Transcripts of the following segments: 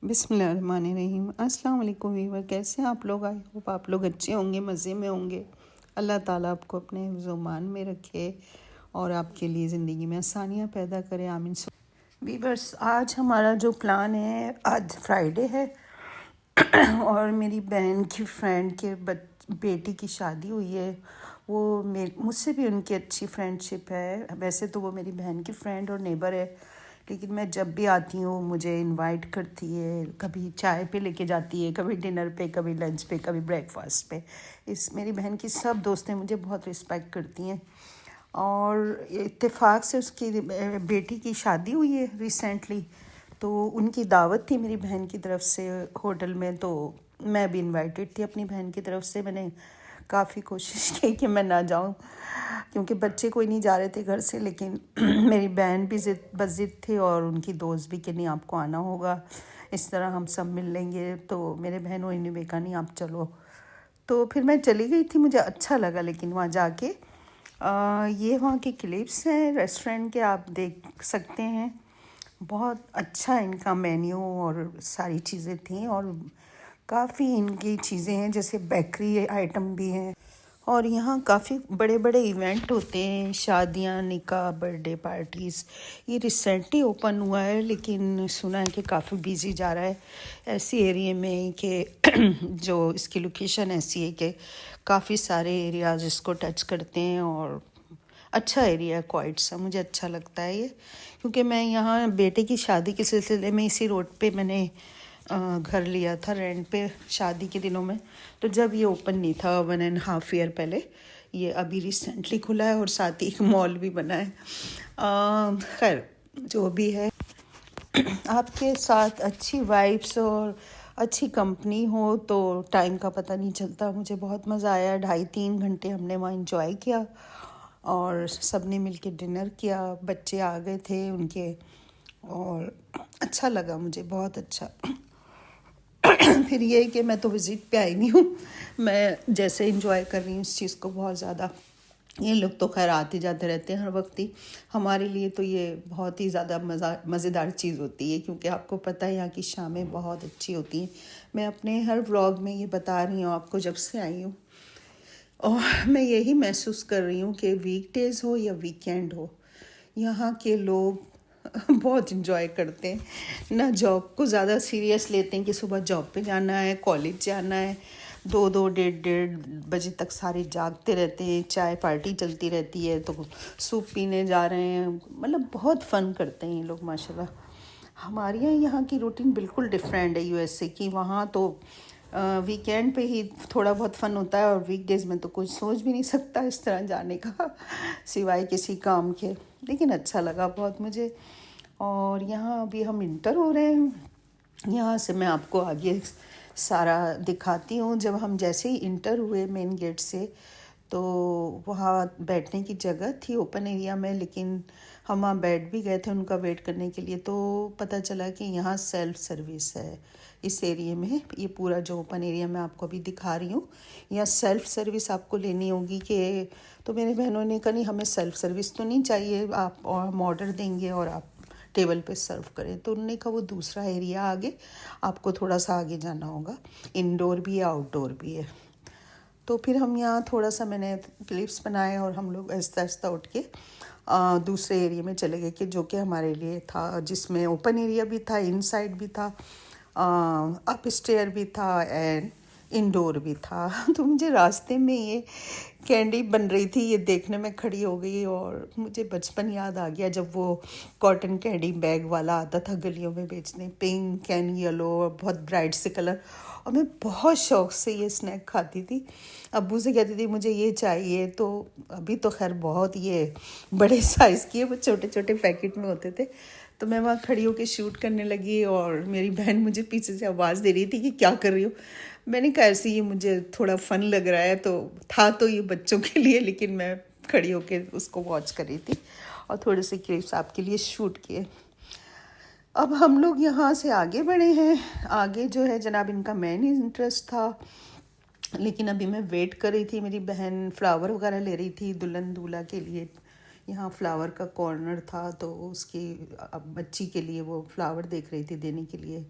बिस्मिल्लाहिर्रहमानिर्रहीम। अस्सलाम वालेकुम वीवर, कैसे हैं आप लोग? आई होप आप लोग अच्छे होंगे, मज़े में होंगे। अल्लाह ताला आपको अपने ज़ुमान में रखे और आपके लिए ज़िंदगी में आसानियाँ पैदा करे, आमीन। वीवर्स, आज हमारा जो प्लान है, आज फ्राइडे है और मेरी बहन की फ्रेंड के बेटी की शादी हुई है। वो मुझसे भी उनकी अच्छी फ्रेंडशिप है। वैसे तो वो मेरी बहन की फ्रेंड और नेबर है, लेकिन मैं जब भी आती हूँ मुझे इनवाइट करती है। कभी चाय पे लेके जाती है, कभी डिनर पे, कभी लंच पे, कभी ब्रेकफास्ट पे। मेरी बहन की सब दोस्तें मुझे बहुत रिस्पेक्ट करती हैं और इत्तेफाक से उसकी बेटी की शादी हुई है रिसेंटली, तो उनकी दावत थी मेरी बहन की तरफ से होटल में। तो मैं भी इनवाइटेड थी अपनी बहन की तरफ से। मैंने काफ़ी कोशिश की कि मैं ना जाऊं, क्योंकि बच्चे कोई नहीं जा रहे थे घर से, लेकिन मेरी बहन भी जिद थी और उनकी दोस्त भी कि नहीं, आपको आना होगा, इस तरह हम सब मिल लेंगे। तो मेरे बहनों ने भी कहा नहीं, आप चलो। तो फिर मैं चली गई थी, मुझे अच्छा लगा। लेकिन वहाँ जाके ये वहाँ के क्लिप्स हैं रेस्टोरेंट के, आप देख सकते हैं। बहुत अच्छा इनका मेन्यू और सारी चीज़ें थी और काफ़ी इनकी चीज़ें हैं, जैसे बेकरी आइटम भी हैं। और यहाँ काफ़ी बड़े बड़े इवेंट होते हैं, शादियाँ, निकाह, बर्थडे पार्टीज़। ये रिसेंटली ओपन हुआ है, लेकिन सुना है कि काफ़ी बिजी जा रहा है। ऐसी एरिया में कि जो इसकी लोकेशन ऐसी है कि काफ़ी सारे एरियाज इसको टच करते हैं और अच्छा एरिया है, क्वाइट सा। मुझे अच्छा लगता है ये, क्योंकि मैं यहाँ बेटे की शादी के सिलसिले में इसी रोड पे मैंने घर लिया था रेंट पे शादी के दिनों में। तो जब ये ओपन नहीं था, 1.5 ईयर पहले, ये अभी रिसेंटली खुला है और साथ ही एक मॉल भी बना है। खैर, जो भी है, आपके साथ अच्छी वाइब्स और अच्छी कंपनी हो तो टाइम का पता नहीं चलता। मुझे बहुत मज़ा आया, 2.5-3 घंटे हमने वहाँ इंजॉय किया और सब ने मिल के डिनर किया। बच्चे आ गए थे उनके और अच्छा लगा मुझे, बहुत अच्छा। फिर ये है कि मैं तो विज़िट पे आई नहीं हूँ, मैं जैसे इंजॉय कर रही हूँ इस चीज़ को बहुत ज़्यादा। ये लोग तो खैर आते जाते रहते हैं हर वक्त ही। हमारे लिए तो ये बहुत ही ज़्यादा मज़ेदार चीज़ होती है, क्योंकि आपको पता है यहाँ की शामें बहुत अच्छी होती हैं। मैं अपने हर व्लॉग में ये बता रही हूँ आपको जब से आई हूँ, और मैं यही महसूस कर रही हूँ कि वीकडेज़ हो या वीकेंड हो, यहाँ के लोग बहुत इन्जॉय करते हैं। ना जॉब को ज़्यादा सीरियस लेते हैं कि सुबह जॉब पे जाना है, कॉलेज जाना है। 2-2, 1:30 बजे तक सारे जागते रहते हैं, चाय पार्टी चलती रहती है, तो सूप पीने जा रहे हैं। मतलब बहुत फ़न करते हैं ये लोग माशाल्लाह। हमारे यहाँ की रूटीन बिल्कुल डिफरेंट है यूएसए की। वहाँ तो वीकेंड पे ही थोड़ा बहुत फ़न होता है और वीकडेज़ में तो कुछ सोच भी नहीं सकता इस तरह जाने का सिवाय किसी काम के। लेकिन अच्छा लगा बहुत मुझे। और यहाँ अभी हम इंटर हो रहे हैं, यहाँ से मैं आपको आगे सारा दिखाती हूँ। जब हम जैसे ही इंटर हुए मेन गेट से, तो वहाँ बैठने की जगह थी ओपन एरिया में, लेकिन हम वहाँ बैठ भी गए थे उनका वेट करने के लिए। तो पता चला कि यहाँ सेल्फ सर्विस है इस एरिया में। ये पूरा जो ओपन एरिया मैं आपको अभी दिखा रही हूँ, यहाँ सेल्फ सर्विस आपको लेनी होगी। कि तो मेरे बहनों ने कहा नहीं, हमें सेल्फ सर्विस तो नहीं चाहिए, आप और हम ऑर्डर देंगे और आप टेबल पे सर्व करें। तो उन्होंने कहा वो दूसरा एरिया आगे, आपको थोड़ा सा आगे जाना होगा, इंडोर भी है आउटडोर भी है। तो फिर हम यहाँ थोड़ा सा मैंने क्लिप्स बनाए और हम लोग आहिस्ता आहिस्ता उठ के दूसरे एरिया में चले गए, कि जो कि हमारे लिए था, जिसमें ओपन एरिया भी था, इनसाइड भी था, अप स्टेयर भी था एंड इंडोर भी था। तो मुझे रास्ते में ये कैंडी बन रही थी, ये देखने में खड़ी हो गई और मुझे बचपन याद आ गया, जब वो कॉटन कैंडी बैग वाला आता था गलियों में बेचने, पिंक एंड येलो और बहुत ब्राइट से कलर। और मैं बहुत शौक़ से ये स्नैक खाती थी, अब्बू से कहती थी मुझे ये चाहिए। तो अभी तो खैर बहुत ये बड़े साइज़ की है, वो छोटे छोटे पैकेट में होते थे। तो मैं वहाँ खड़ी होकर शूट करने लगी और मेरी बहन मुझे पीछे से आवाज़ दे रही थी कि क्या कर रही हो। मैंने कहा ऐसे ही मुझे थोड़ा फ़न लग रहा है। तो था तो ये बच्चों के लिए, लेकिन मैं खड़ी होकर उसको वॉच कर रही थी और थोड़े से क्लिप्स आपके लिए शूट किए। अब हम लोग यहाँ से आगे बढ़े हैं। आगे जो है जनाब, इनका मेन इंटरेस्ट था, लेकिन अभी मैं वेट कर रही थी। मेरी बहन फ्लावर वगैरह ले रही थी दुल्हन दूल्हा के लिए। यहाँ फ्लावर का कॉर्नर था, तो उसकी बच्ची के लिए वो फ्लावर देख रही थी देने के लिए।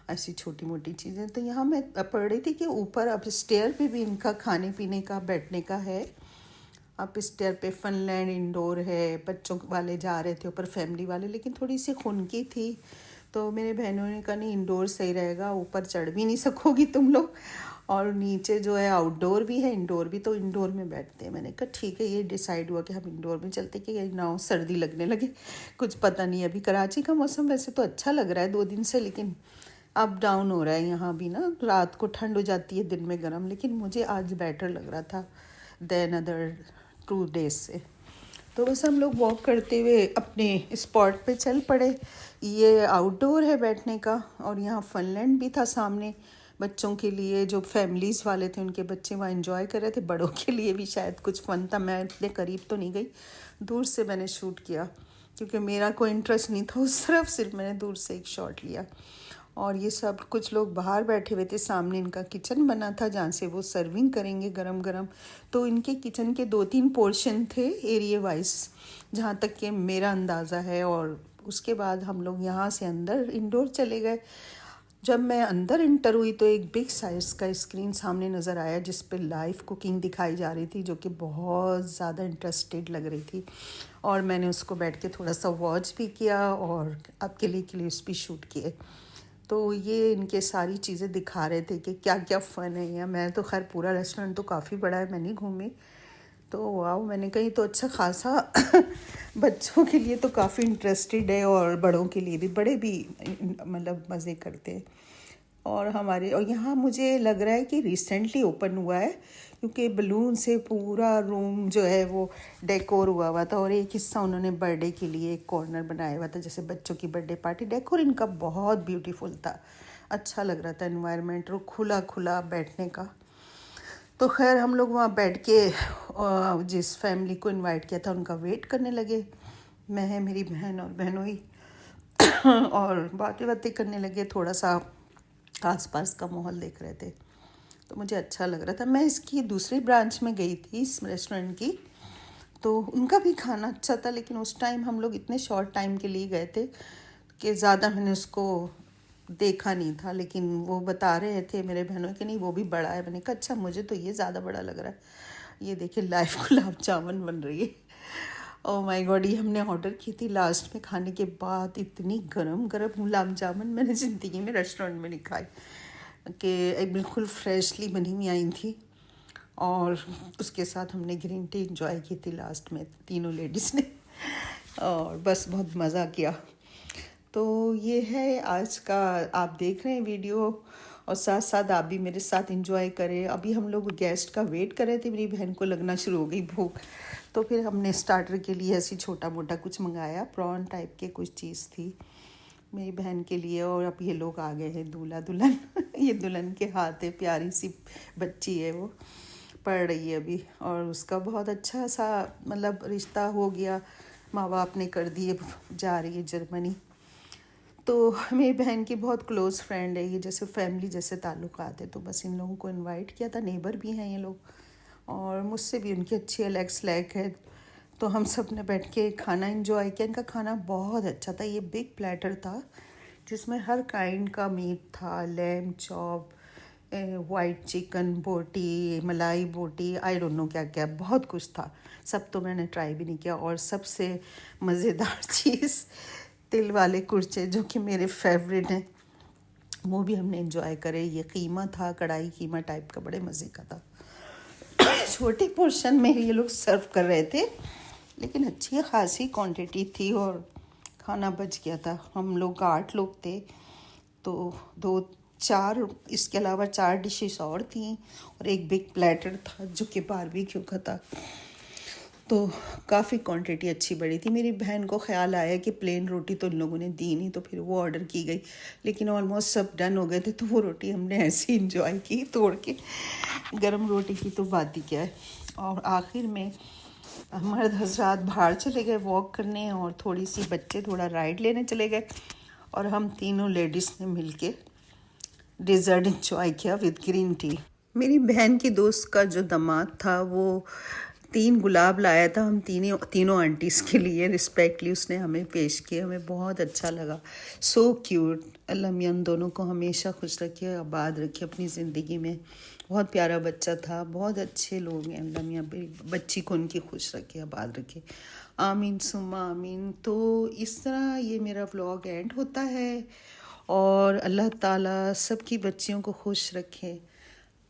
ऐसी छोटी मोटी चीज़ें। तो यहाँ मैं पढ़ रही थी कि ऊपर अब स्टेयर पे भी इनका खाने पीने का बैठने का है। अब स्टेयर पे फनलैंड इंडोर है, बच्चों वाले जा रहे थे ऊपर फैमिली वाले, लेकिन थोड़ी सी खुनकी थी तो मेरे बहनों ने कहा नहीं इंडोर सही रहेगा, ऊपर चढ़ भी नहीं सकोगी तुम लोग, और नीचे जो है आउटडोर भी है इंडोर भी, तो इंडोर में बैठते हैं। मैंने कहा ठीक है, ये डिसाइड हुआ कि हम इंडोर में चलते कि ना हो सर्दी लगने लगे, कुछ पता नहीं। अभी कराची का मौसम वैसे तो अच्छा लग रहा है 2 दिन से, लेकिन अप डाउन हो रहा है यहाँ भी ना, रात को ठंड हो जाती है दिन में गर्म, लेकिन मुझे आज बेटर लग रहा था देन अदर 2 डेज से। तो बस हम लोग वॉक करते हुए अपने स्पॉट पे चल पड़े। ये आउटडोर है बैठने का, और यहाँ फनलैंड भी था सामने बच्चों के लिए, जो फैमिलीज़ वाले थे उनके बच्चे वहाँ एंजॉय कर रहे थे, बड़ों के लिए भी शायद कुछ फन था। मैं इतने करीब तो नहीं गई, दूर से मैंने शूट किया क्योंकि मेरा कोई इंटरेस्ट नहीं था उस तरफ, सिर्फ मैंने दूर से एक शॉट लिया। और ये सब कुछ लोग बाहर बैठे हुए थे, सामने इनका किचन बना था जहाँ से वो सर्विंग करेंगे गरम गरम। तो इनके किचन के 2-3 पोर्शन थे एरिया वाइज, जहाँ तक कि मेरा अंदाज़ा है। और उसके बाद हम लोग यहाँ से अंदर इंडोर चले गए। जब मैं अंदर इंटर हुई तो एक बिग साइज़ का स्क्रीन सामने नज़र आया जिस पे लाइव कुकिंग दिखाई जा रही थी, जो कि बहुत ज़्यादा इंटरेस्टेड लग रही थी। और मैंने उसको बैठ के थोड़ा सा वॉच भी किया और आपके लिए क्लिप्स भी शूट किए। तो ये इनके सारी चीज़ें दिखा रहे थे कि क्या क्या फ़न है यहाँ। मैं तो खैर पूरा रेस्टोरेंट तो काफ़ी बड़ा है, मैं नहीं घूमी, तो वाह मैंने कही तो अच्छा खासा बच्चों के लिए तो काफ़ी इंटरेस्टेड है और बड़ों के लिए भी, बड़े भी मतलब मज़े करते हैं। और यहाँ मुझे लग रहा है कि रिसेंटली ओपन हुआ है, क्योंकि बलून से पूरा रूम जो है वो डेकोर हुआ था, और एक हिस्सा उन्होंने बर्थडे के लिए एक कॉर्नर बनाया हुआ था, जैसे बच्चों की बर्थडे पार्टी। डेकोर इनका बहुत ब्यूटीफुल था, अच्छा लग रहा था एनवायरनमेंट, और खुला खुला बैठने का। तो खैर हम लोग वहाँ बैठ के जिस फैमिली को इनवाइट किया था उनका वेट करने लगे, मैं मेरी बहन और बहनोई और बातें करने लगे, थोड़ा सा आसपास का माहौल देख रहे थे। तो मुझे अच्छा लग रहा था। मैं इसकी दूसरी ब्रांच में गई थी इस रेस्टोरेंट की, तो उनका भी खाना अच्छा था, लेकिन उस टाइम हम लोग इतने शॉर्ट टाइम के लिए गए थे कि ज़्यादा मैंने उसको देखा नहीं था। लेकिन वो बता रहे थे मेरे बहनों कि नहीं वो भी बड़ा है। मैंने कहा अच्छा, मुझे तो ये ज़्यादा बड़ा लग रहा है। ये देखिए लाइव गुलाब जामुन बन रही है। ओह माय गॉड, ये हमने ऑर्डर की थी लास्ट में खाने के बाद। इतनी गरम गरम गुलाब जामुन मैंने ज़िंदगी में रेस्टोरेंट में नहीं खाई, कि बिल्कुल फ्रेशली बनी हुई आई थी। और उसके साथ हमने ग्रीन टी इंजॉय की थी लास्ट में तीनों लेडीज़ ने, और बस बहुत मज़ा किया। तो ये है आज का, आप देख रहे हैं वीडियो, और साथ साथ आप भी मेरे साथ एंजॉय करें। अभी हम लोग गेस्ट का वेट कर रहे थे, मेरी बहन को लगना शुरू हो गई भूख, तो फिर हमने स्टार्टर के लिए ऐसी छोटा मोटा कुछ मंगाया, प्रॉन टाइप के कुछ चीज़ थी मेरी बहन के लिए। और अब ये लोग आ गए हैं दूल्हा दुल्हन ये दुल्हन के हाथ है, प्यारी सी बच्ची है, वो पढ़ रही है अभी, और उसका बहुत अच्छा सा मतलब रिश्ता हो गया, माँ बाप ने कर दिए, जा रही है जर्मनी। तो मेरी बहन की बहुत क्लोज़ फ्रेंड है ये, जैसे फैमिली जैसे ताल्लुकात है। तो बस इन लोगों को इनवाइट किया था, नेबर भी हैं ये लोग, और मुझसे भी उनकी अच्छी अलग है। तो हम सब ने बैठ के खाना एंजॉय किया। इनका खाना बहुत अच्छा था। ये बिग प्लेटर था जिसमें हर काइंड का मीट था, लैम चॉप, वाइट चिकन बोटी, मलाई बोटी, आई डोंट नो क्या क्या, बहुत कुछ था। सब तो मैंने ट्राई भी नहीं किया। और सबसे मज़ेदार चीज़ तिल वाले कुलचे, जो कि मेरे फेवरेट हैं, वो भी हमने एंजॉय करे। ये कीमा था, कढ़ाई कीमा टाइप का, बड़े मज़े का था। छोटे पोर्शन में ये लोग सर्व कर रहे थे, लेकिन अच्छी खासी क्वांटिटी थी और खाना बच गया था। हम लोग 8 लोग थे, तो 2-4 इसके अलावा 4 डिशेस और थी, और एक बिग प्लेटर था जो कि बारबेक्यू का था। तो काफ़ी क्वांटिटी अच्छी बड़ी थी। मेरी बहन को ख्याल आया कि प्लेन रोटी तो उन लोगों ने दी नहीं, तो फिर वो ऑर्डर की गई, लेकिन ऑलमोस्ट सब डन हो गए थे, तो वो रोटी हमने ऐसे ही इंजॉय की तोड़ के। गरम रोटी की तो बात ही क्या है। और आखिर में मर्द हजरात बाहर चले गए वॉक करने, और थोड़ी सी बच्चे थोड़ा राइड लेने चले गए, और हम तीनों लेडीज़ ने मिल के डिज़र्ट इंजॉय किया विद ग्रीन टी। मेरी बहन की दोस्त का जो दामाद था वो 3 गुलाब लाया था, हम तीनों आंटीज़ के लिए रिस्पेक्टली उसने हमें पेश किए, हमें बहुत अच्छा लगा। So cute. अल्लाह मियां उन दोनों को हमेशा खुश रखे, आबाद रखे अपनी ज़िंदगी में। बहुत प्यारा बच्चा था, बहुत अच्छे लोग हैं। अल्लाह मियां बच्ची को उनकी खुश रखे, आबाद रखे। आमीन सुम्मा आमीन। तो इस तरह ये मेरा व्लॉग एंड होता है, और अल्लाह ताला सबकी बच्चियों को खुश रखे,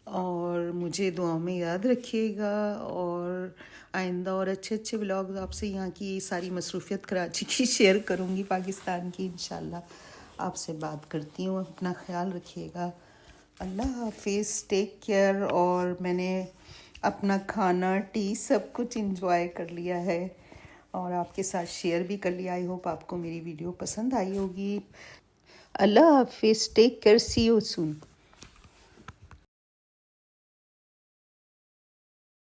और मुझे दुआ में याद रखिएगा। और आइंदा और अच्छे अच्छे व्लॉग आपसे, यहाँ की सारी मसरूफ़ियत कराची की शेयर करूँगी, पाकिस्तान की इंशाल्लाह आपसे बात करती हूँ। अपना ख्याल रखिएगा। अल्लाह हाफिज़, टेक केयर। और मैंने अपना खाना, टी सब कुछ इंजॉय कर लिया है और आपके साथ शेयर भी कर लिया। आई होप आपको मेरी वीडियो पसंद आई होगी। अल्लाह हाफिज़, take care, see you soon.